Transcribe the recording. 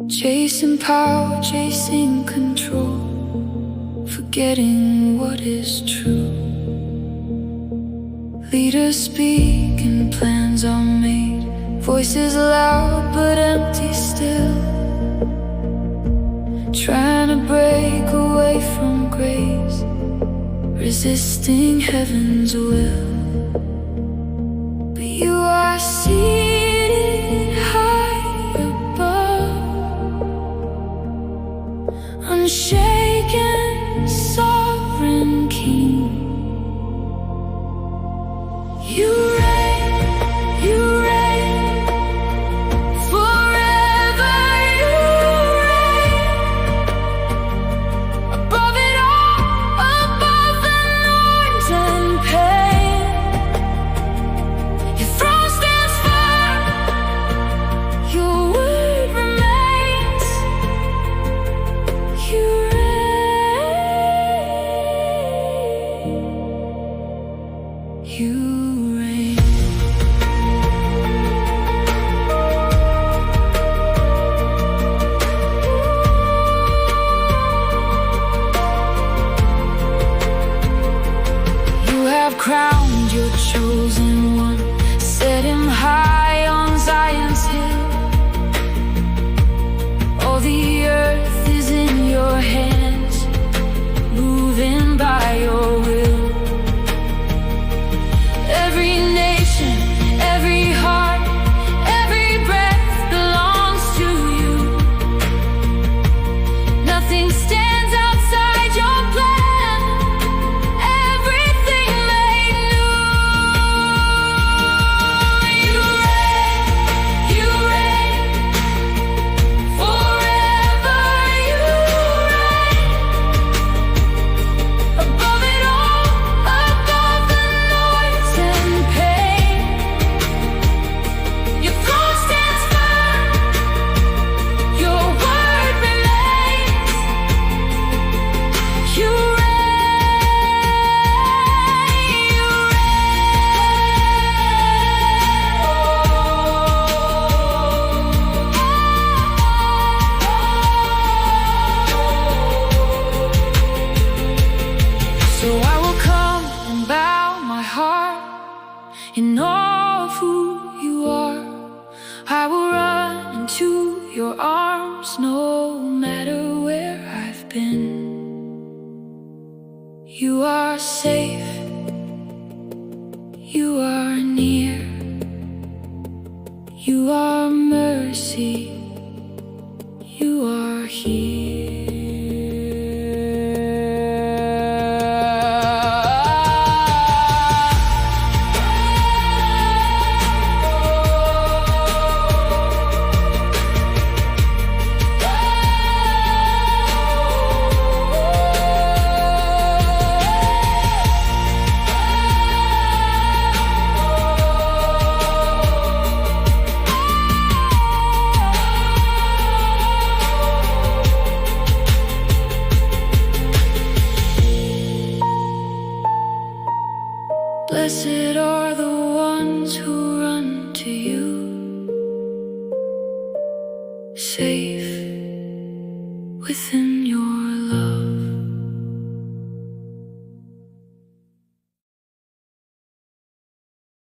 Chasing power, chasing control, forgetting what is true. Leaders speak and plans are made, voices loud but empty still, trying to break away from grace, resisting heaven's will. But you are seated high above, unshaken, sovereign King. You reign, forever you reign, above it all, above the noise and pain. Your throne stands firm, your word remains. You reign, you reign. You have crowned your chosen one, set him high on Zion's hill. All the earth is in your hands, moving by your will. Every nation, every heart, every breath belongs to you. Nothing stands outside your plan, everything made new. You reign, forever you reign, above it all, above the noise and pain. Your throne stands firm, your word remains. You So I will come and bow my heart in awe of who you are. I will run into your arms no matter where I've been. You are safe, you are near, you are mercy, you are here. Blessed are the ones who run to you, safe within